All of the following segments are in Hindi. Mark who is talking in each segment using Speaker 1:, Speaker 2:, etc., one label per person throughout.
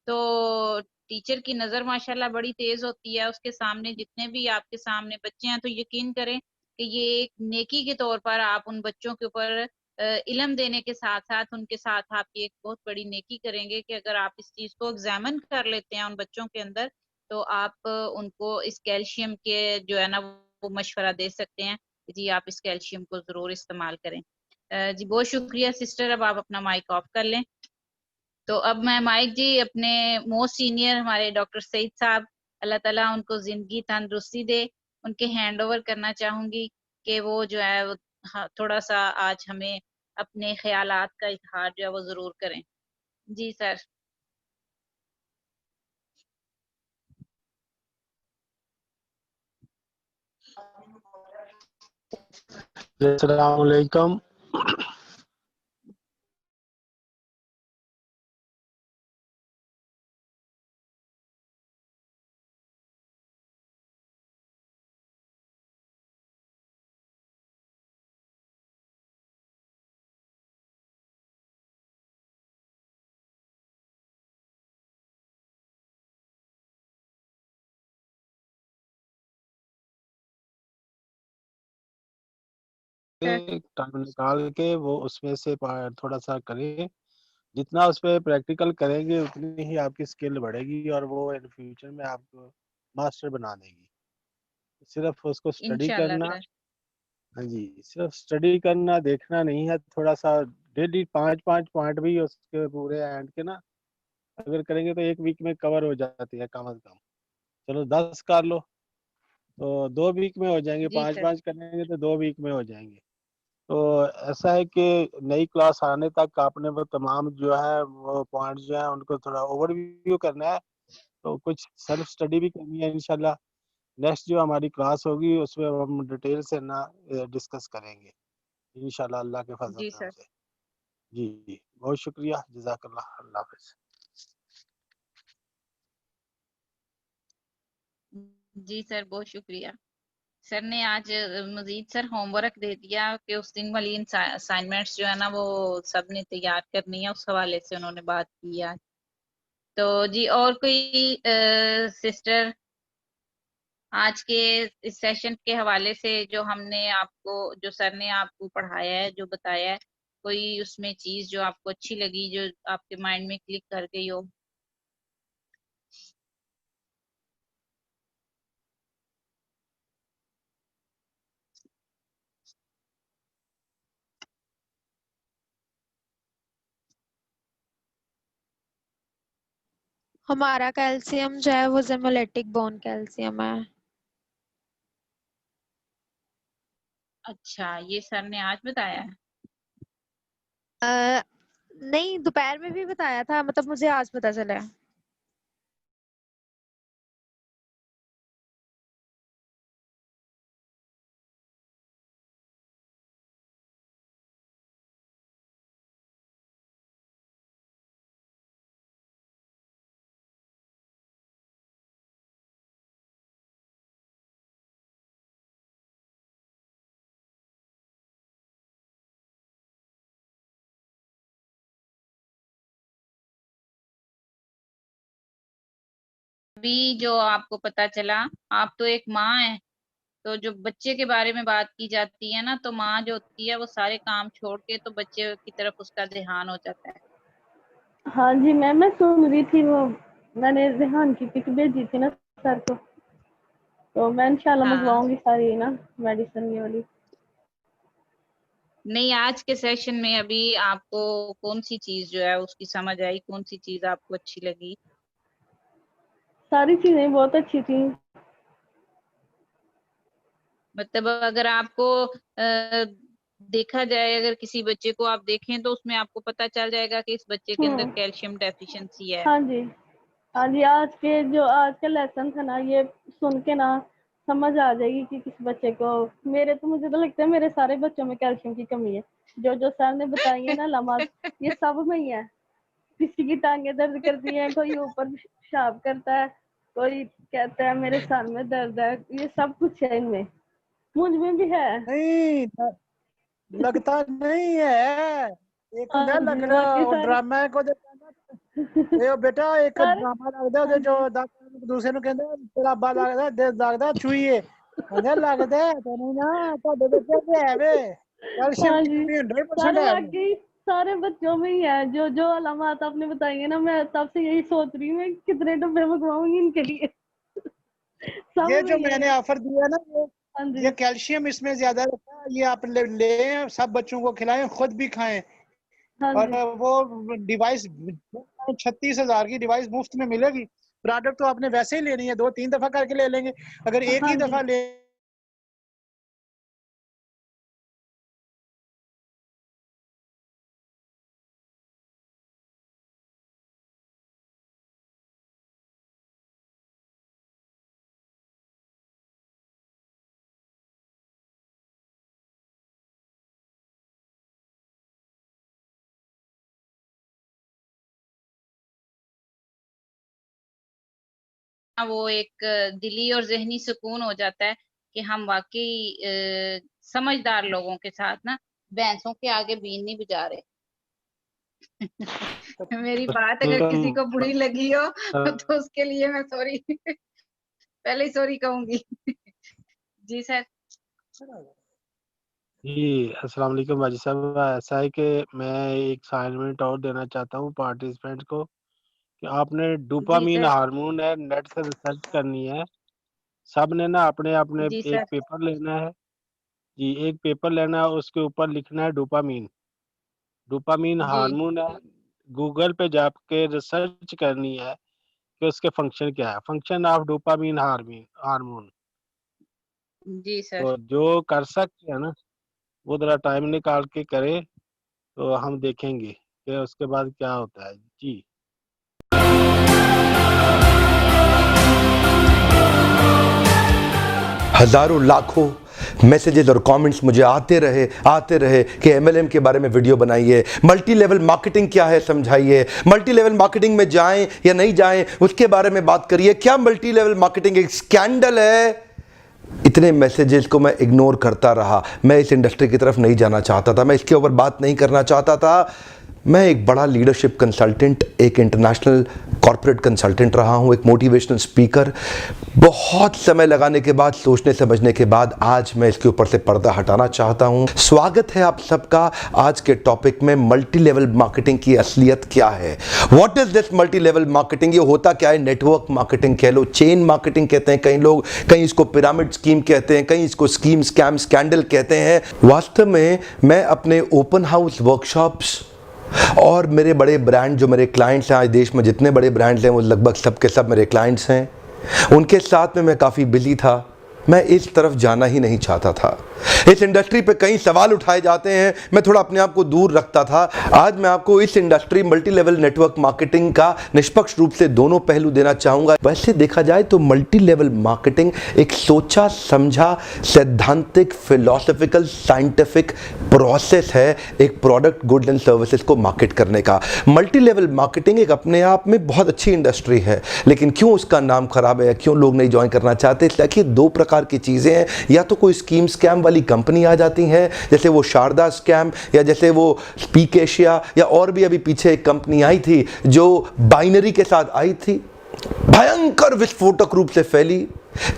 Speaker 1: तो टीचर की नजर माशाल्लाह बड़ी तेज होती है, उसके सामने जितने भी आपके सामने बच्चे हैं तो यकीन करें कि ये एक नेकी के तौर पर आप उन बच्चों के ऊपर इल्म देने के साथ साथ उनके साथ आप ये एक बहुत बड़ी नेकी करेंगे कि अगर आप इस चीज को एग्जामिन कर लेते हैं उन बच्चों के अंदर, तो आप उनको इस कैल्शियम के जो है ना वो मशवरा दे सकते हैं कि जी आप इस कैल्शियम को जरूर इस्तेमाल करें। जी बहुत शुक्रिया सिस्टर, अब आप अपना माइक ऑफ कर लें। तो अब मैं माइक जी अपने मोस्ट सीनियर हमारे डॉक्टर सईद साहब, अल्लाह ताला उनको जिंदगी तंदुरुस्ती दे, उनके हैंड ओवर करना चाहूंगी कि वो जो है वो थोड़ा सा आज हमें अपने ख्यालात का इजहार जो है वो जरूर करें। जी सर।
Speaker 2: अस्सलाम वालेकुम। टाइम निकाल के वो उसमें से थोड़ा सा करें, जितना उस पर प्रैक्टिकल करेंगे उतनी ही आपकी स्किल बढ़ेगी और वो इन फ्यूचर में आपको मास्टर बना देगी। सिर्फ उसको स्टडी
Speaker 1: इंशाल्लाह
Speaker 2: करना,
Speaker 1: सर।
Speaker 2: हाँ जी, सिर्फ स्टडी करना देखना नहीं है, थोड़ा सा डेली 5-5 पॉइंट भी उसके पूरे एंड के ना अगर करेंगे तो एक वीक में कवर हो जाती है कम से कम। चलो 10 कर लो तो 2 वीक में हो जाएंगे,
Speaker 1: जी
Speaker 2: पाँच
Speaker 1: सर।
Speaker 2: पाँच करेंगे तो 2 वीक में हो जाएंगे। तो ऐसा है कि नई क्लास आने तक आपने वो तमाम जो है वो पॉइंट्स जो है उनको थोड़ा ओवरव्यू करना है, तो कुछ सेल्फ स्टडी भी करनी है इंशाल्लाह। नेक्स्ट जो हमारी क्लास होगी उसमें हम डिटेल से ना डिस्कस करेंगे इंशाल्लाह अल्लाह के फजल
Speaker 1: जी
Speaker 2: करम
Speaker 1: सर।
Speaker 2: से। जी जी बहुत शुक्रिया, जज़ाकल्लाह, अल्लाह हाफ़िज़।
Speaker 1: जी सर बहुत शुक्रिया। सर ने आज मजीद सर होमवर्क दे दिया कि उस दिन वाली असाइनमेंट्स जो है ना वो सब ने तैयार करनी है, उस हवाले से उन्होंने बात की आज। तो जी और कोई सिस्टर आज के इस सेशन के हवाले से जो हमने आपको, जो सर ने आपको पढ़ाया है, जो बताया है, कोई उसमें चीज जो आपको अच्छी लगी, जो आपके माइंड में क्लिक कर गई हो?
Speaker 3: हमारा कैल्शियम जो है वो जेमोलेटिक बोन कैल्शियम है।
Speaker 1: अच्छा, ये सर ने आज बताया है?
Speaker 3: नहीं, दोपहर में भी बताया था, मतलब मुझे आज पता चला है।
Speaker 1: अभी जो आपको पता चला, आप तो एक माँ है, तो जो बच्चे के बारे में बात की जाती है ना, तो माँ जो होती है वो सारे काम छोड़ के तो बच्चे की तरफ उसका ध्यान हो जाता है।
Speaker 4: हाँ जी मैम, मैं सुन रही थी, वो मैंने रेहान की पिक भेजी थी ना सर को, तो मैं इंशाल्लाह
Speaker 1: हाँ।
Speaker 4: मंगवाऊंगी सारी ना मेडिसिन ये वाली।
Speaker 1: नहीं, आज के सेशन में अभी आपको कौन सी चीज जो है उसकी समझ आई, कौन सी चीज आपको अच्छी लगी?
Speaker 4: सारी चीजें बहुत अच्छी थी।
Speaker 1: मतलब अगर आपको देखा जाए, अगर किसी बच्चे को आप देखें तो उसमें आपको पता चल जाएगा कि इस बच्चे के अंदर कैल्शियम डेफिशिएंसी है।
Speaker 4: हाँ जी, हाँ जी, आज का लेसन था ना, ये सुन के ना समझ आ जाएगी कि किस बच्चे को, मुझे तो लगता है मेरे सारे बच्चों में कैल्शियम की कमी है। जो जो सर ने बताई है ना लम्हात, ये सब में ही है। किसी की टांगें दर्द करती हैं, कोई ऊपर पेशाब करता है, कोई कहता है मेरे सर में दर्द है, ये सब कुछ है इनमें, मुझ में भी है।
Speaker 5: नहीं लगता नहीं है, एक
Speaker 4: हाँ
Speaker 5: ना
Speaker 4: जी,
Speaker 5: लगना
Speaker 4: बाकी
Speaker 5: और
Speaker 4: सारे
Speaker 5: ड्रामा को देखा ना,
Speaker 2: ਇਹ ਬੇਟਾ ਇੱਕ
Speaker 4: ਸਰ
Speaker 2: ਡਰਾਮਾ ਲੱਗਦਾ ਉਹਦੇ ਜੋ ਦੂਸਰੇ ਨੂੰ ਕਹਿੰਦਾ ਤੇਰਾ ਅੱਬਾ ਲੱਗਦਾ ਚੂਹੀਏ ਕਹਿੰਦਾ ਲੱਗਦਾ ਤੈਨੂੰ ਨਾ ਤੁਹਾਡੇ ਬੱਚੇ ਤੇ ਹੈ ਵੇ ਕੈਲਸ਼ੀਅਮ
Speaker 4: हाँ
Speaker 2: की
Speaker 4: जी
Speaker 2: कमी 100%
Speaker 4: सर
Speaker 2: है
Speaker 4: वाकई सारे बच्चों में ही है जो जो अलामात आपने बताई है ना, मैं तब से यही सोच रही हूँ मैं कितने डब्बे मंगवाऊंगी इनके लिए। सब
Speaker 2: ये
Speaker 4: में
Speaker 2: जो
Speaker 4: ये
Speaker 2: मैंने
Speaker 4: है।
Speaker 2: ऑफर दिया ना
Speaker 4: हाँ जी
Speaker 2: ये कैल्शियम इसमें ज्यादा रहता है, ये आप ले सब बच्चों को खिलाएं, खुद भी खाएं।
Speaker 4: हाँ
Speaker 2: और
Speaker 4: जी
Speaker 2: वो डिवाइस 36,000 की डिवाइस मुफ्त में मिलेगी। प्रोडक्ट तो आपने वैसे ही लेनी है, 2-3 दफा करके ले लेंगे, अगर एक
Speaker 4: हाँ
Speaker 2: ही
Speaker 4: जी
Speaker 2: दफा ले
Speaker 1: वो एक दिली और जहनी सुकून हो जाता है कि हम वाकई समझदार लोगों के साथ ना भैंसों के आगे बीन नहीं बजा रहे। मेरी बात अगर किसी को बुरी लगी हो तो उसके लिए मैं सॉरी पहले ही सॉरी कहूंगी। जी सर।
Speaker 2: जी अस्सलाम वालेकुम बाजी साहब, ऐसा है कि मैं एक असाइनमेंट और देना चाहता हूँ पार्टिसिपेंट को कि आपने
Speaker 1: जी
Speaker 2: डोपामीन
Speaker 1: सर।
Speaker 2: हार्मोन है, नेट से रिसर्च करनी है। सब ने ना अपने अपने
Speaker 1: जी
Speaker 2: एक
Speaker 1: सर।
Speaker 2: पेपर लेना है जी, एक पेपर लेना है, उसके ऊपर लिखना है डोपामीन
Speaker 1: जी
Speaker 2: हार्मोन है। गूगल पे जाके रिसर्च करनी है कि उसके फंक्शन क्या है, फंक्शन ऑफ डोपामीन हार्मोन।
Speaker 1: जी सर।
Speaker 2: तो जो कर सकते हैं ना वो जरा टाइम निकाल के करे तो हम देखेंगे कि उसके बाद क्या होता है। जी
Speaker 5: हज़ारों लाखों मैसेजेस और कमेंट्स मुझे आते रहे कि एमएलएम के बारे में वीडियो बनाइए, मल्टी लेवल मार्केटिंग क्या है समझाइए, मल्टी लेवल मार्केटिंग में जाएं या नहीं जाएं उसके बारे में बात करिए, क्या मल्टी लेवल मार्केटिंग एक स्कैंडल है। इतने मैसेजेस को मैं इग्नोर करता रहा, मैं इस इंडस्ट्री की तरफ नहीं जाना चाहता था, मैं इसके ऊपर बात नहीं करना चाहता था। मैं एक बड़ा लीडरशिप कंसल्टेंट, एक इंटरनेशनल कॉर्पोरेट कंसल्टेंट रहा हूं, एक मोटिवेशनल स्पीकर। बहुत समय लगाने के बाद, सोचने समझने के बाद आज मैं इसके ऊपर से पर्दा हटाना चाहता हूं। स्वागत है आप सबका आज के टॉपिक में, मल्टी लेवल मार्केटिंग की असलियत क्या है। What is this multi level marketing? ये होता क्या है? नेटवर्क मार्केटिंग कह लो, चेन मार्केटिंग कहते हैं कई लोग, कहीं इसको पिरामिड स्कीम कहते हैं, कहीं इसको स्कीम स्कैम स्कैंडल कहते हैं। वास्तव में मैं अपने ओपन हाउस वर्कशॉप्स और मेरे बड़े ब्रांड जो मेरे क्लाइंट्स हैं, आज देश में जितने बड़े ब्रांड्स हैं वो लगभग सब के सब मेरे क्लाइंट्स हैं, उनके साथ में मैं काफ़ी बिजी था। मैं इस तरफ जाना ही नहीं चाहता था। इस इंडस्ट्री पे कई सवाल उठाए जाते हैं, मैं थोड़ा अपने आप को दूर रखता था। आज मैं आपको इस industry multi level network marketing का निष्पक्ष रूप से दोनों पहलू देना चाहूँगा। वैसे देखा जाए तो मल्टी लेवल मार्केटिंग एक सोचा समझा सैद्धांतिक फिलोसफिकल साइंटिफिक प्रोसेस है एक प्रोडक्ट गुड एंड सर्विसेज को मार्केट करने का। मल्टी लेवल मार्केटिंग एक अपने आप में बहुत अच्छी इंडस्ट्री है, लेकिन क्यों उसका नाम खराब है, क्यों लोग नहीं ज्वाइन करना चाहते? देखिए दो प्रकार की चीजें हैं, या तो कोई स्कीम स्कैम वाली कंपनी आ जाती है जैसे वो शारदा स्कैम या जैसे वो स्पीक एशिया, या और भी अभी पीछे एक कंपनी आई थी जो बाइनरी के साथ आई थी, भयंकर विस्फोटक रूप से फैली,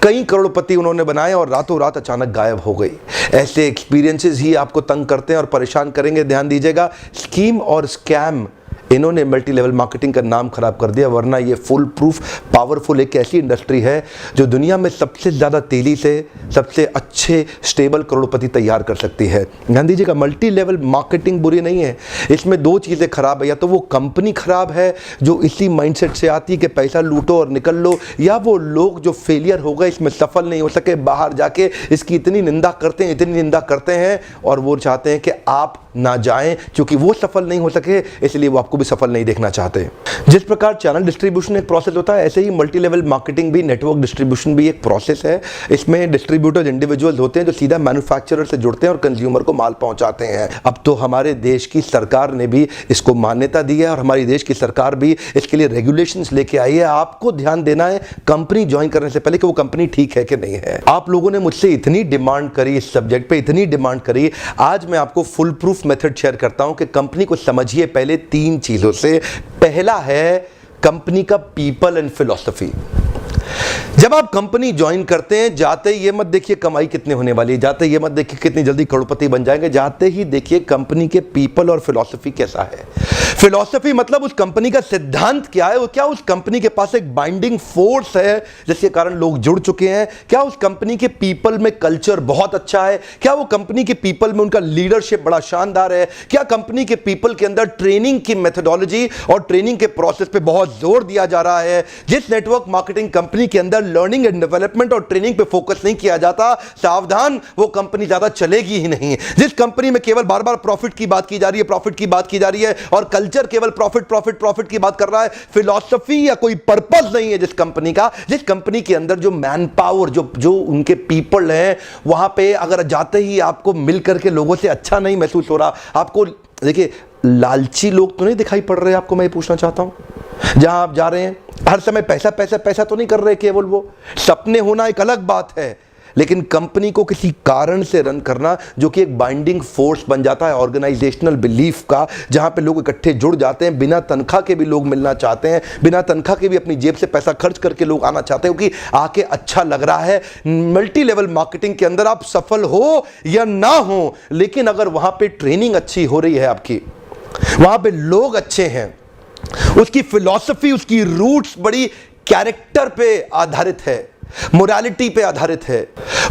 Speaker 5: कई करोड़पति उन्होंने बनाए और रातों रात अचानक गायब हो गई। ऐसे एक्सपीरियंसेस ही आपको तंग करते हैं और परेशान करेंगे। ध्यान दीजिएगा, स्कीम और स्कैम इन्होंने मल्टी लेवल मार्केटिंग का नाम खराब कर दिया, वरना ये फुल प्रूफ पावरफुल एक ऐसी इंडस्ट्री है जो दुनिया में सबसे ज़्यादा तेजी से सबसे अच्छे स्टेबल करोड़पति तैयार कर सकती है। ध्यान दीजिएगा, मल्टी लेवल मार्केटिंग बुरी नहीं है, इसमें दो चीज़ें खराब है, या तो वो कंपनी खराब है जो इसी माइंडसेट से आती है कि पैसा लूटो और निकल लो, या वो लोग जो फेलियर हो गए, इसमें सफल नहीं हो सके, बाहर जाके इसकी इतनी निंदा करते हैं और वो चाहते हैं कि आप ना जाएं, क्योंकि वो सफल नहीं हो सके इसलिए वो आपको भी सफल नहीं देखना चाहते। जिस प्रकार चैनल डिस्ट्रीब्यूशन एक प्रोसेस होता है, ऐसे ही मल्टी लेवल मार्केटिंग भी, नेटवर्क डिस्ट्रीब्यूशन भी एक प्रोसेस है। इसमें डिस्ट्रीब्यूटर्स इंडिविजुअल्स होते हैं जो सीधा मैन्युफैक्चरर से जुड़ते हैं और कंज्यूमर को माल पहुंचाते हैं। अब तो हमारे देश की सरकार ने भी इसको मान्यता दी है और हमारी देश की सरकार भी इसके लिए रेगुलेशंस लेके आई है। आपको ध्यान देना है कंपनी ज्वाइन करने से पहले कि वो कंपनी ठीक है कि नहीं है। आप लोगों ने मुझसे इतनी डिमांड करी इस सब्जेक्ट पे, इतनी डिमांड करी, आज मैं आपको फुल प्रूफ मेथड शेयर करता हूं कि कंपनी को समझिए पहले 3 चीजों से। पहला है कंपनी का पीपल एंड फिलॉसफी। जब आप कंपनी ज्वाइन करते हैं, जाते ही ये मत देखिए कमाई कितनी होने वाली है, जाते ही ये मत देखिए कितनी जल्दी करोड़पति बन जाएंगे, जाते ही देखिए कंपनी के पीपल और फिलॉसफी कैसा है। फिलॉसफी मतलब उस कंपनी का सिद्धांत क्या है, वो क्या उस कंपनी के पास एक बाइंडिंग फोर्स है जिसके कारण लोग जुड़ चुके हैं, क्या उस कंपनी के पीपल में कल्चर बहुत अच्छा है, क्या वो कंपनी के पीपल में उनका लीडरशिप बड़ा शानदार है, क्या कंपनी के पीपल के अंदर ट्रेनिंग की मेथोडोलॉजी और ट्रेनिंग के प्रोसेस पे बहुत जोर दिया जा रहा है। जिस नेटवर्क मार्केटिंग कंपनी के अंदर लर्निंग एंड डेवलपमेंट और ट्रेनिंग पे फोकस नहीं किया जाता, सावधान, वो कंपनी ज्यादा चलेगी ही नहीं। जिस कंपनी में केवल बार बार प्रॉफिट की बात की जा रही है, प्रॉफिट की बात की जा रही है और कल्चर केवल प्रॉफिट प्रॉफिट प्रॉफिट की बात कर रहा है, फिलॉसफी या कोई पर्पस नहीं है जिस कंपनी का, जिस कंपनी के अंदर जो मैन पावर, जो उनके पीपल हैं, वहां पे अगर जाते ही आपको मिल करके लोगों से अच्छा नहीं महसूस हो रहा, आपको देखिए लालची लोग तो नहीं दिखाई पड़ रहे आपको, मैं पूछना चाहता हूं जहां आप जा रहे हैं हर समय पैसा पैसा पैसा तो नहीं कर रहे केवल, वो सपने होना एक अलग बात है, लेकिन कंपनी को किसी कारण से रन करना जो कि एक बाइंडिंग फोर्स बन जाता है ऑर्गेनाइजेशनल बिलीफ का, जहां पे लोग इकट्ठे जुड़ जाते हैं, बिना तनख्वाह के भी लोग मिलना चाहते हैं, बिना तनख्वाह के भी अपनी जेब से पैसा खर्च करके लोग आना चाहते हैं क्योंकि आके अच्छा लग रहा है। मल्टी लेवल मार्केटिंग के अंदर आप सफल हो या ना हो, लेकिन अगर वहां पे ट्रेनिंग अच्छी हो रही है आपकी, वहां पे लोग अच्छे हैं, उसकी फिलॉसफी, उसकी रूट्स बड़ी कैरेक्टर पे आधारित है, मोरालिटी पे आधारित है,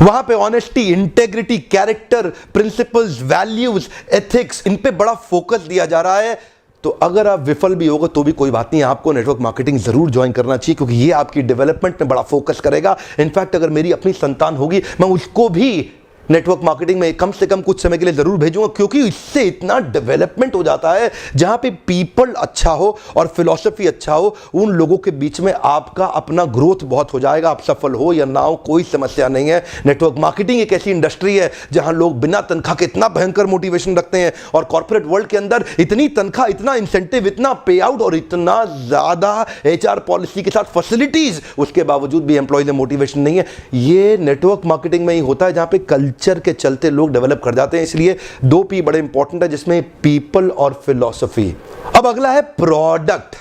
Speaker 5: वहां पे honesty, integrity, character, principles, values, ethics, इन पे बड़ा फोकस दिया जा रहा है, तो अगर आप विफल भी होगा तो भी कोई बात नहीं, आपको नेटवर्क मार्केटिंग जरूर ज्वाइन करना चाहिए क्योंकि ये आपकी डेवलपमेंट में बड़ा फोकस करेगा। इनफैक्ट अगर मेरी अपनी संतान होगी, मैं उसको भी नेटवर्क मार्केटिंग में कम से कम कुछ समय के लिए जरूर भेजूंगा क्योंकि इससे इतना डेवलपमेंट हो जाता है जहां पे पीपल अच्छा हो और फिलॉसफी अच्छा हो, उन लोगों के बीच में आपका अपना ग्रोथ बहुत हो जाएगा। आप सफल हो या ना हो कोई समस्या नहीं है। नेटवर्क मार्केटिंग एक ऐसी इंडस्ट्री है जहां लोग बिना तनख्वाह के इतना भयंकर मोटिवेशन रखते हैं और कॉर्पोरेट वर्ल्ड के अंदर इतनी तनख्वाह, इतना इंसेंटिव, इतना पे आउट और इतना ज्यादा HR पॉलिसी के साथ फैसिलिटीज, उसके बावजूद भी एम्प्लॉय में मोटिवेशन नहीं है। ये नेटवर्क मार्केटिंग में ही होता है जहां पे कल्चर के चलते लोग डेवलप कर जाते हैं। इसलिए 2 P बड़े इंपॉर्टेंट है जिसमें पीपल और फिलॉसफी। अब अगला है प्रोडक्ट।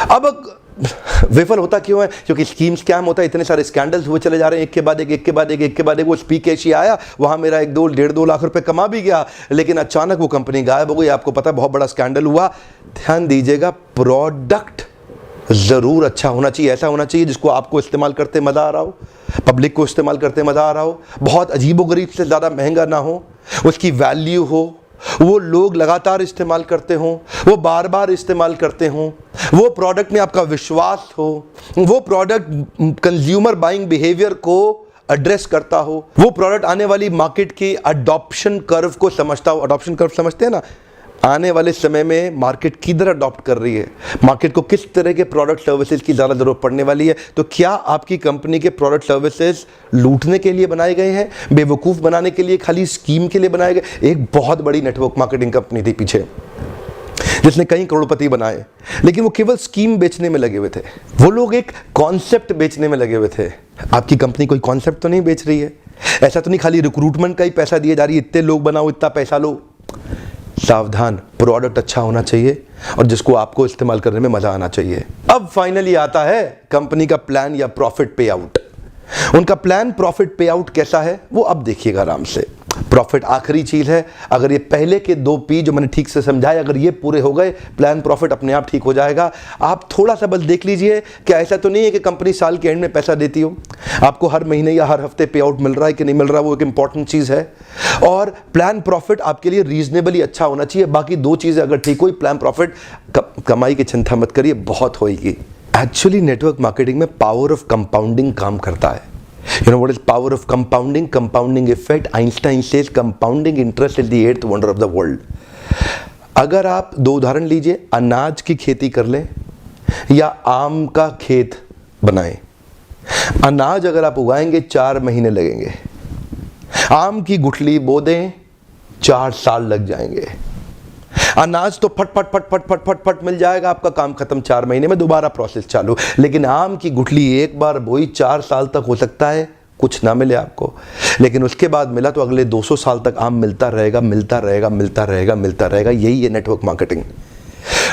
Speaker 5: अब विफल होता क्यों है? क्योंकि स्कीम स्कैम होता है, इतने सारे स्कैंडल्स हुए चले जा रहे हैं, एक के बाद एक, एक के बाद एक, एक के बाद एक। वो स्पीक एशिया आया, वहां मेरा 1-2 लाख रुपए कमा भी गया, लेकिन अचानक वो कंपनी गायब हो गई। आपको पता है बहुत बड़ा स्कैंडल हुआ। ध्यान दीजिएगा, प्रोडक्ट जरूर अच्छा होना चाहिए, ऐसा होना चाहिए जिसको आपको इस्तेमाल करते मजा आ रहा हो, पब्लिक को इस्तेमाल करते मजा आ रहा हो, बहुत अजीबोगरीब से ज्यादा महंगा ना हो, उसकी वैल्यू हो, वो लोग लगातार इस्तेमाल करते हों, वो बार बार इस्तेमाल करते हों, वो प्रोडक्ट में आपका विश्वास हो, वो प्रोडक्ट कंज्यूमर बाइंग बिहेवियर को एड्रेस करता हो, वो प्रोडक्ट आने वाली मार्केट की अडॉप्शन कर्व को समझता हो। अडॉप्शन कर्व समझते हैं ना, आने वाले समय में मार्केट किधर अडॉप्ट कर रही है, मार्केट को किस तरह के प्रोडक्ट सर्विसेज की ज़्यादा ज़रूरत पड़ने वाली है। तो क्या आपकी कंपनी के प्रोडक्ट सर्विसेज लूटने के लिए बनाए गए हैं, बेवकूफ़ बनाने के लिए, खाली स्कीम के लिए बनाए गए? एक बहुत बड़ी नेटवर्क मार्केटिंग कंपनी थी पीछे जिसने कई करोड़पति बनाए, लेकिन वो केवल स्कीम बेचने में लगे हुए थे। वो लोग एक कॉन्सेप्ट बेचने में लगे हुए थे। आपकी कंपनी कोई कॉन्सेप्ट तो नहीं बेच रही है, ऐसा तो नहीं खाली रिक्रूटमेंट का ही पैसा दिए जा रही है, इतने लोग बनाओ, इतना पैसा लो। सावधान, प्रोडक्ट अच्छा होना चाहिए और जिसको आपको इस्तेमाल करने में मजा आना चाहिए। अब फाइनली आता है कंपनी का प्लान या प्रॉफिट पे आउट। उनका प्लान प्रॉफिट पे आउट कैसा है वो अब देखिएगा आराम से। प्रॉफिट आखिरी चीज है। अगर ये पहले के 2 P जो मैंने ठीक से समझाए, अगर ये पूरे हो गए, प्लान प्रॉफिट अपने आप ठीक हो जाएगा। आप थोड़ा सा बस देख लीजिए कि ऐसा तो नहीं है कि कंपनी साल के एंड में पैसा देती हो, आपको हर महीने या हर हफ्ते पे आउट मिल रहा है कि नहीं मिल रहा, वो एक इंपॉर्टेंट चीज है। और प्लान प्रॉफिट आपके लिए रीजनेबली अच्छा होना चाहिए। बाकी 2 चीजें अगर ठीक हुई, प्लान प्रॉफिट, कमाई की चिंता मत करिए, बहुत होगी। एक्चुअली नेटवर्क मार्केटिंग में पावर ऑफ कंपाउंडिंग काम करता है। You know what is power of compounding? Compounding effect. Einstein says compounding interest is the 8th wonder of the world. अगर आप 2 उदाहरण लीजिए, अनाज की खेती कर लें या आम का खेत बनाएं। अनाज अगर आप उगाएंगे 4 महीने लगेंगे, आम की गुठली बो दें 4 साल लग जाएंगे। अनाज तो फट फट फट फट फट फट फट मिल जाएगा, आपका काम खत्म, 4 महीने में दोबारा प्रोसेस चालू। लेकिन आम की गुठली एक बार बोई 4 साल तक हो सकता है कुछ ना मिले आपको, लेकिन उसके बाद मिला तो अगले 200 साल तक आम मिलता रहेगा, मिलता रहेगा, मिलता रहेगा, मिलता रहेगा। यही है नेटवर्क मार्केटिंग।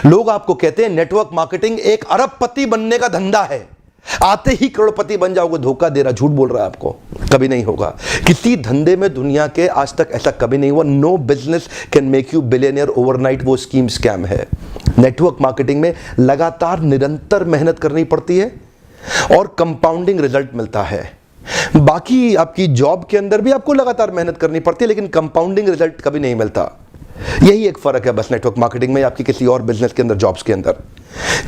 Speaker 5: लोग आपको कहते हैं नेटवर्क मार्केटिंग एक अरबपति बनने का धंधा है, आते ही करोड़पति बन जाओगे। धोखा दे रहा, झूठ बोल रहा है आपको, कभी नहीं होगा। किसी धंधे में दुनिया के आज तक ऐसा कभी नहीं हुआ। No business can make you billionaire overnight, वो स्कीम स्कैम है। नेटवर्क मार्केटिंग में लगातार निरंतर मेहनत करनी पड़ती है और कंपाउंडिंग रिजल्ट मिलता है। बाकी आपकी जॉब के अंदर भी आपको लगातार मेहनत करनी पड़ती है, लेकिन कंपाउंडिंग रिजल्ट कभी नहीं मिलता। यही एक फर्क है बस नेटवर्क मार्केटिंग में आपकी किसी और बिजनेस के अंदर, जॉब्स के अंदर।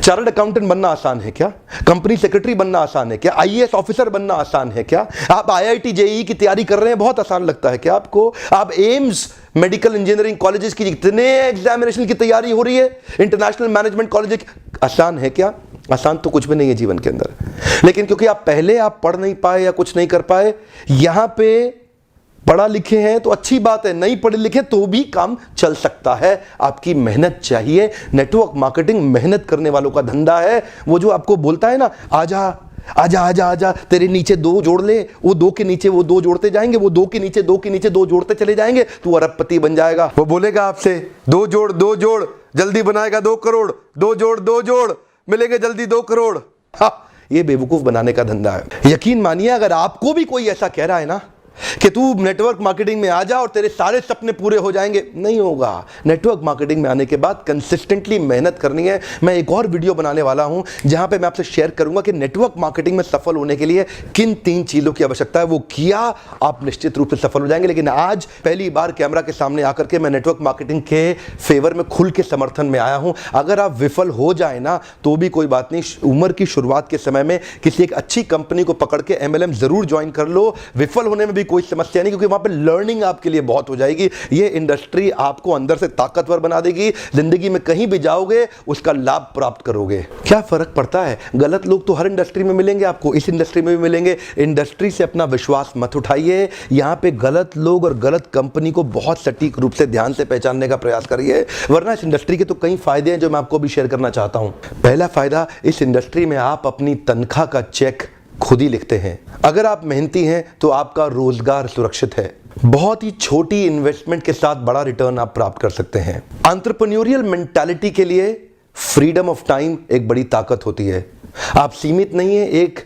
Speaker 5: चार्टर्ड अकाउंटेंट बनना आसान है क्या? कंपनी सेक्रेटरी बनना आसान है क्या? आईएएस ऑफिसर बनना आसान है क्या? आप आईआईटी जेईई की तैयारी कर रहे हैं, बहुत आसान लगता है क्या आपको? आप एम्स मेडिकल इंजीनियरिंग कॉलेजेस की जितने एग्जामिनेशन की तैयारी हो रही है, इंटरनेशनल मैनेजमेंट कॉलेज, आसान है क्या? आसान तो कुछ भी नहीं है जीवन के अंदर। लेकिन क्योंकि आप पहले पढ़ नहीं पाए या कुछ नहीं कर पाए, यहां पे पढ़ा लिखे हैं तो अच्छी बात है, नहीं पढ़े लिखे तो भी काम चल सकता है। आपकी मेहनत चाहिए। नेटवर्क मार्केटिंग मेहनत करने वालों का धंधा है। वो जो आपको बोलता है ना, आजा आजा आजा आजा, तेरे नीचे 2 जोड़ ले, वो 2 के नीचे वो 2 जोड़ते जाएंगे, वो 2 के नीचे 2 के नीचे 2 जोड़ते चले जाएंगे, तू अरबपति बन जाएगा। वो बोलेगा आपसे 2 जोड़ 2 जोड़, जल्दी बनाएगा 2 करोड़, 2 जोड़ 2 जोड़, मिलेंगे जल्दी 2 करोड़। हाँ, ये बेवकूफ बनाने का धंधा है। यकीन मानिए, अगर आपको भी कोई ऐसा कह रहा है ना कि तू नेटवर्क मार्केटिंग में आ जा और तेरे सारे सपने पूरे हो जाएंगे, नहीं होगा। नेटवर्क मार्केटिंग में आने के बाद कंसिस्टेंटली मेहनत करनी है। मैं एक और वीडियो बनाने वाला हूं जहां पे मैं आपसे शेयर करूंगा कि नेटवर्क मार्केटिंग में सफल होने के लिए किन 3 चीजों की आवश्यकता है। वो किया, आप निश्चित रूप से सफल हो जाएंगे। लेकिन आज पहली बार कैमरा के सामने आकर के मैं नेटवर्क मार्केटिंग के फेवर में खुल के समर्थन में आया हूं। अगर आप विफल हो जाए ना तो भी कोई बात नहीं, उम्र की शुरुआत के समय में किसी एक अच्छी कंपनी को पकड़ के MLM जरूर ज्वाइन कर लो। विफल होने में भी कोई समस्या नहीं, क्योंकि वहां पे लर्निंग आपके लिए बहुत हो जाएगी। ये इंडस्ट्री आपको अंदर से ताकतवर बना देगी। जिंदगी में कहीं भी जाओगे उसका लाभ प्राप्त करोगे। क्या फर्क पड़ता है? गलत लोग तो हर इंडस्ट्री में मिलेंगे आपको, इस इंडस्ट्री में भी मिलेंगे। इंडस्ट्री से अपना विश्वास मत उठाइए। यहां पे गलत लोग और गलत कंपनी को बहुत सटीक रूप से ध्यान से पहचानने का प्रयास करिए, वरना इस इंडस्ट्री के तो कई फायदे हैं जो मैं आपको भी शेयर करना चाहता हूं। पहला फायदा, इस इंडस्ट्री में आप अपनी तनख्वाह का चेक खुद ही लिखते हैं। अगर आप मेहनती हैं तो आपका रोजगार सुरक्षित है। बहुत ही छोटी इन्वेस्टमेंट के साथ बड़ा रिटर्न आप प्राप्त कर सकते हैं। एंटरप्रेन्योरियल मेंटालिटी के लिए फ्रीडम ऑफ टाइम एक बड़ी ताकत होती है। आप सीमित नहीं है एक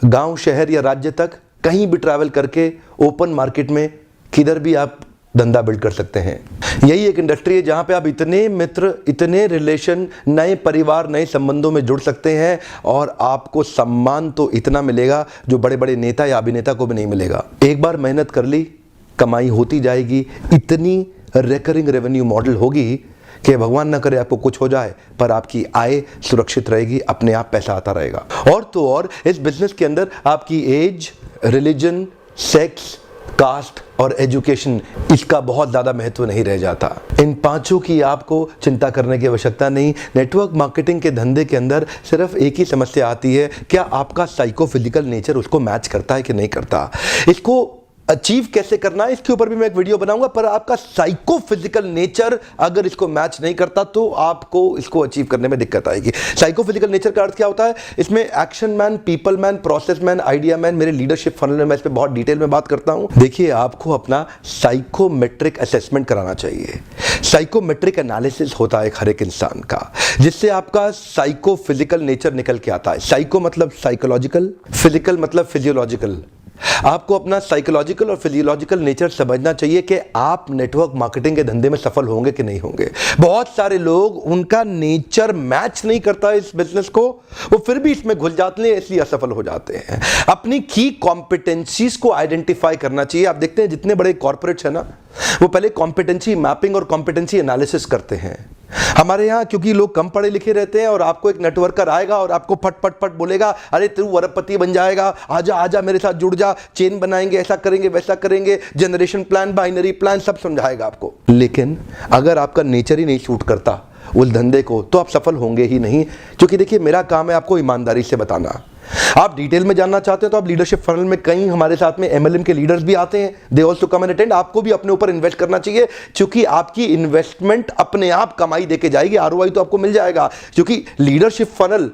Speaker 5: गांव, शहर या राज्य तक, कहीं भी ट्रैवल करके ओपन मार्केट में किधर भी आप धंधा बिल्ड कर सकते हैं। यही एक इंडस्ट्री है जहां पे आप इतने मित्र, इतने रिलेशन, नए परिवार, नए संबंधों में जुड़ सकते हैं और आपको सम्मान तो इतना मिलेगा जो बड़े बड़े नेता या अभिनेता को भी नहीं मिलेगा। एक बार मेहनत कर ली, कमाई होती जाएगी। इतनी रिकरिंग रेवेन्यू मॉडल होगी कि भगवान ना करे आपको कुछ हो जाए, पर आपकी आय सुरक्षित रहेगी, अपने आप पैसा आता रहेगा। और तो और इस बिजनेस के अंदर आपकी एज, रिलीजन, सेक्स, कास्ट और एजुकेशन, इसका बहुत ज्यादा महत्व नहीं रह जाता। इन 5 की आपको चिंता करने की आवश्यकता नहीं। नेटवर्क मार्केटिंग के धंधे के अंदर सिर्फ एक ही समस्या आती है, क्या आपका साइकोफिजिकल नेचर उसको मैच करता है कि नहीं करता। इसको अचीव कैसे करना है इसके ऊपर भी मैं एक वीडियो बनाऊंगा, पर आपका साइकोफिजिकल नेचर अगर इसको मैच नहीं करता तो आपको इसको अचीव करने में दिक्कत आएगी। साइकोफिजिकल नेचर का अर्थ क्या होता है? इसमें action man, people man, process man, idea man, मेरे लीडरशिप फनल में मैं इस पर बहुत डिटेल में बात करता हूं। देखिए, आपको अपना साइकोमेट्रिक असेसमेंट कराना चाहिए। साइकोमेट्रिक एनालिसिस होता है हर एक इंसान का, जिससे आपका साइकोफिजिकल नेचर निकल के आता है। साइको मतलब साइकोलॉजिकल, फिजिकल मतलब फिजियोलॉजिकल। आपको अपना साइकोलॉजिकल और फिजियोलॉजिकल नेचर समझना चाहिए कि आप नेटवर्क मार्केटिंग के धंधे में सफल होंगे कि नहीं होंगे। बहुत सारे लोग, उनका नेचर मैच नहीं करता इस बिजनेस को, वो फिर भी इसमें घुल जाते हैं, इसलिए असफल हो जाते हैं। अपनी की कॉम्पिटेंसीज को आइडेंटिफाई करना चाहिए। आप देखते हैं जितने बड़े कॉर्पोरेट्स हैं ना, वो पहले कॉम्पिटेंसी मैपिंग और कॉम्पिटेंसी एनालिसिस करते हैं। हमारे यहाँ क्योंकि लोग कम पढ़े लिखे रहते हैं और आपको एक नेटवर्कर आएगा और आपको फट फट फट बोलेगा, अरे तू अरबपति बन जाएगा, आजा आजा मेरे साथ जुड़ जा, चेन बनाएंगे, ऐसा करेंगे वैसा करेंगे, जनरेशन प्लान, बाइनरी प्लान, सब समझाएगा आपको। लेकिन अगर आपका नेचर ही नहीं सूट करता उस धंधे को, तो आप सफल होंगे ही नहीं। क्योंकि देखिए, मेरा काम है आपको ईमानदारी से बताना। आप डिटेल में जानना चाहते हैं तो आप लीडरशिप फनल में, कई हमारे साथ में MLM के लीडर्स भी आते हैं, they also come and attend. आपको भी अपने ऊपर इन्वेस्ट करना चाहिए, क्योंकि आपकी इन्वेस्टमेंट अपने आप कमाई देके जाएगी, ROI तो आपको मिल जाएगा। क्योंकि लीडरशिप फनल,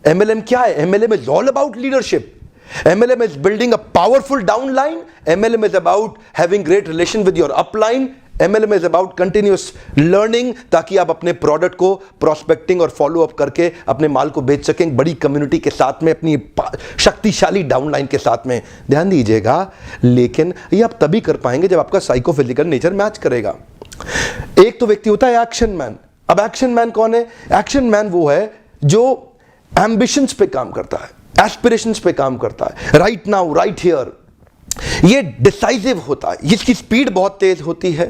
Speaker 5: MLM क्या है? MLM is all about leadership. MLM is building a powerful downline. MLM is about having great relation with your upline. MLM is about continuous learning, ताकि आप अपने प्रोडक्ट को प्रोस्पेक्टिंग और फॉलो अप करके अपने माल को बेच सकें बड़ी कम्युनिटी के साथ में, अपनी शक्तिशाली डाउनलाइन के साथ में। ध्यान दीजिएगा, लेकिन ये आप तभी कर पाएंगे जब आपका साइकोफिजिकल नेचर मैच करेगा। एक तो व्यक्ति होता है एक्शन मैन। अब एक्शन मैन कौन है? एक्शन मैन वो है जो एम्बिशंस पे काम करता है, एस्पिरेशंस पे काम करता है, राइट नाउ राइट हियर। ये डिसाइसिव होता है, इसकी स्पीड बहुत तेज होती है,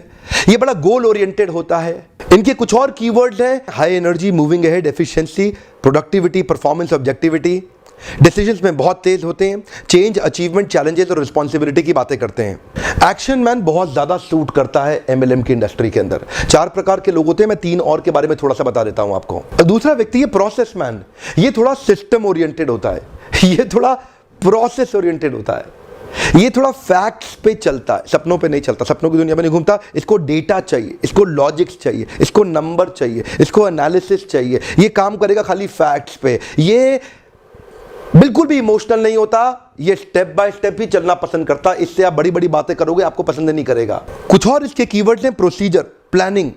Speaker 5: ये बड़ा गोल ओरिएंटेड होता है। इनके कुछ और कीवर्ड्स हैं: high energy, moving ahead, efficiency, productivity, performance, objectivity. Decisions में बहुत तेज होते हैं, चेंज, अचीवमेंट, चैलेंजेस और रिस्पॉन्सिबिलिटी की बातें करते हैं। एक्शन मैन बहुत ज्यादा सूट करता है MLM की इंडस्ट्री के अंदर। 4 प्रकार के लोग होते हैं, मैं 3 और के बारे में थोड़ा सा बता देता हूं आपको। दूसरा व्यक्ति है प्रोसेस मैन। ये थोड़ा सिस्टम ओरिएंटेड होता है, ये थोड़ा प्रोसेस ओरिएंटेड होता है, ये थोड़ा फैक्ट्स पे चलता है, सपनों पे नहीं चलता, सपनों की दुनिया में नहीं घूमता। इसको डेटा चाहिए, इसको लॉजिक्स चाहिए, इसको नंबर चाहिए, इसको एनालिसिस चाहिए। ये काम करेगा खाली फैक्ट्स पे, ये बिल्कुल भी इमोशनल नहीं होता, ये स्टेप बाय स्टेप ही चलना पसंद करता। इससे आप बड़ी बड़ी बातें करोगे, आपको पसंद नहीं करेगा। कुछ और इसके कीवर्ड्स हैं: procedure, planning,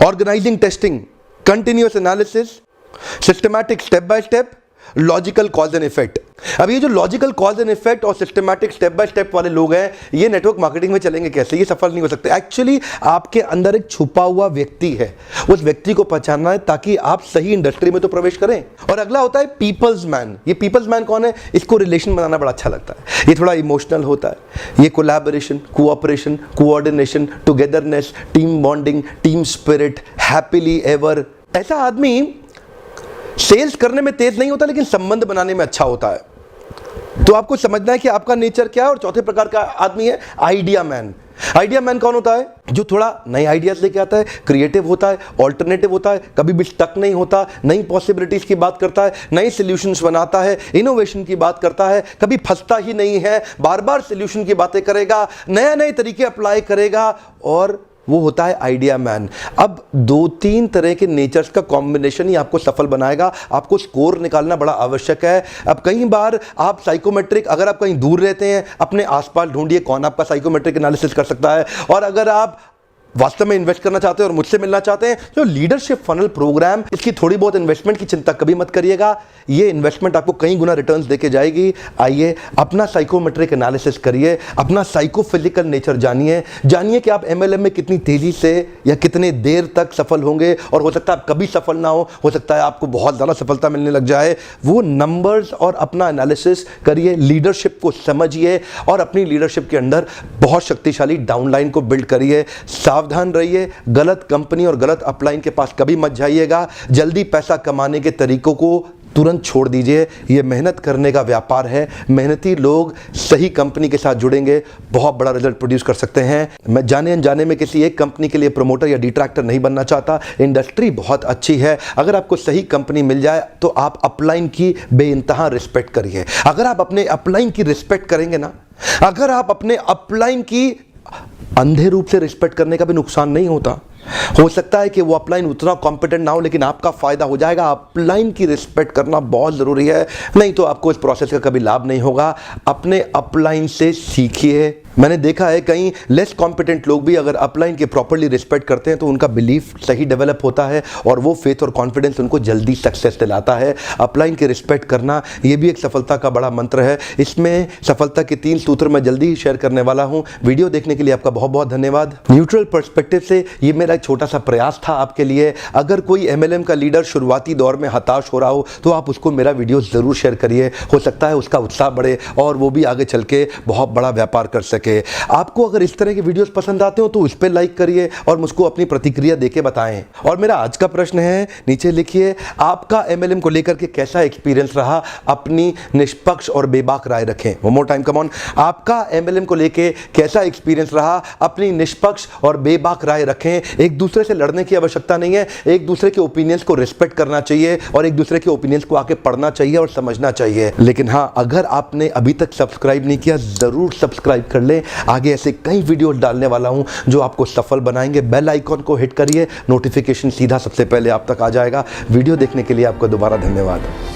Speaker 5: organizing, testing, continuous analysis, systematic step by step, logical cause and effect. अब ये जो लॉजिकल कॉज एंड इफेक्ट और सिस्टमैटिक स्टेप बाय स्टेप वाले लोग हैं, ये नेटवर्क मार्केटिंग में चलेंगे कैसे? ये सफल नहीं हो सकते। एक्चुअली आपके अंदर एक छुपा हुआ व्यक्ति है, उस व्यक्ति को पहचानना है ताकि आप सही इंडस्ट्री में तो प्रवेश करें। और अगला होता है पीपल्स मैन। ये पीपल्स मैन कौन है? इसको रिलेशन बनाना बड़ा अच्छा लगता है, ये थोड़ा इमोशनल होता है, ये collaboration, cooperation, coordination, togetherness, team bonding, team spirit, happily ever. ऐसा आदमी सेल्स करने में तेज नहीं होता, लेकिन संबंध बनाने में अच्छा होता है। तो आपको समझना है कि आपका नेचर क्या है। और चौथे प्रकार का आदमी है आइडिया मैन। आइडिया मैन कौन होता है? जो थोड़ा नए आइडियाज लेके आता है, क्रिएटिव होता है, ऑल्टरनेटिव होता है, कभी भी स्टक नहीं होता, नई पॉसिबिलिटीज की बात करता है, नए सॉल्यूशंस बनाता है, इनोवेशन की बात करता है, कभी फंसता ही नहीं है, बार बार सॉल्यूशन की बातें करेगा, नए नए तरीके अप्लाई करेगा, और वो होता है आइडिया मैन। अब 2-3 तरह के नेचर्स का कॉम्बिनेशन ही आपको सफल बनाएगा। आपको स्कोर निकालना बड़ा आवश्यक है। अब कई बार आप साइकोमेट्रिक, अगर आप कहीं दूर रहते हैं, अपने आसपास ढूंढिए कौन आपका साइकोमेट्रिक एनालिसिस कर सकता है। और अगर आप वास्तव में इन्वेस्ट करना चाहते हैं और मुझसे मिलना चाहते हैं, जो लीडरशिप फनल प्रोग्राम, इसकी थोड़ी बहुत इन्वेस्टमेंट की चिंता कभी मत करिएगा। ये इन्वेस्टमेंट आपको कई गुना रिटर्न्स देके जाएगी। आइए अपना साइकोमेट्रिक एनालिसिस करिए, अपना साइकोफिजिकल नेचर जानिए, जानिए कि आप MLM में कितनी तेजी से या कितने देर तक सफल होंगे। और हो सकता है आप कभी सफल ना हो सकता है आपको बहुत ज़्यादा सफलता मिलने लग जाए। वो नंबर्स और अपना एनालिसिस करिए, लीडरशिप को समझिए और अपनी लीडरशिप के अंदर बहुत शक्तिशाली डाउनलाइन को बिल्ड करिए। सावधान रहिए, गलत कंपनी और गलत अपलाइन के पास कभी मत जाइएगा। जल्दी पैसा कमाने के तरीकों को तुरंत छोड़ दीजिए। ये मेहनत करने का व्यापार है। मेहनती लोग सही कंपनी के साथ जुड़ेंगे, बहुत बड़ा रिजल्ट प्रोड्यूस कर सकते हैं। मैं जाने अनजाने में किसी एक कंपनी के लिए प्रमोटर या डिट्रैक्टर नहीं बनना चाहता। इंडस्ट्री बहुत अच्छी है, अगर आपको सही कंपनी मिल जाए तो आप अपलाइन की बेइंतहा रिस्पेक्ट करिए। अगर आप अपने अपलाइन की रिस्पेक्ट करेंगे ना, अगर आप अपने अपलाइन की अंधे रूप से रिस्पेक्ट करने का भी नुकसान नहीं होता। हो सकता है कि वो अपलाइन उतना कॉम्पिटेंट ना हो, लेकिन आपका फायदा हो जाएगा। अपलाइन की रिस्पेक्ट करना बहुत ज़रूरी है, नहीं तो आपको इस प्रोसेस का कभी लाभ नहीं होगा। अपने अपलाइन से सीखिए। मैंने देखा है कई लेस कॉम्पिटेंट लोग भी अगर अपलाइन के प्रॉपरली रिस्पेक्ट करते हैं तो उनका बिलीफ सही डेवलप होता है और वो फेथ और कॉन्फिडेंस उनको जल्दी सक्सेस दिलाता है। अपलाइन के रिस्पेक्ट करना ये भी एक सफलता का बड़ा मंत्र है। इसमें सफलता के 3 सूत्र मैं जल्दी ही शेयर करने वाला हूँ। वीडियो देखने के लिए आपका बहुत बहुत धन्यवाद। न्यूट्रल पर्सपेक्टिव से ये मेरा एक छोटा सा प्रयास था आपके लिए। अगर कोई MLM का लीडर शुरुआती दौर में हताश हो रहा हो तो आप उसको मेरा वीडियो ज़रूर शेयर करिए। हो सकता है उसका उत्साह बढ़े और वो भी आगे चल के बहुत बड़ा व्यापार कर सके। आपको अगर इस तरह के वीडियोस पसंद आते हो तो उस पर लाइक करिए और मुझको अपनी प्रतिक्रिया देके बताएं। और मेरा आज का प्रश्न है, नीचे लिखिए, आपका MLM को लेकर के कैसा एक्सपीरियंस रहा? अपनी निष्पक्ष और बेबाक राय रखें। One more time, come on. आपका MLM को लेके कैसा एक्सपीरियंस रहा? अपनी निष्पक्ष और बेबाक राय रखें। एक दूसरे से लड़ने की आवश्यकता नहीं है, एक दूसरे के ओपिनियंस को रिस्पेक्ट करना चाहिए और एक दूसरे के ओपिनियंस को आके पढ़ना चाहिए और समझना चाहिए। लेकिन हाँ, अगर आपने अभी तक सब्सक्राइब नहीं किया, जरूर सब्सक्राइब कर लें। आगे ऐसे कई वीडियो डालने वाला हूं जो आपको सफल बनाएंगे। बेल आइकॉन को हिट करिए, नोटिफिकेशन सीधा सबसे पहले आप तक आ जाएगा। वीडियो देखने के लिए आपका दोबारा धन्यवाद।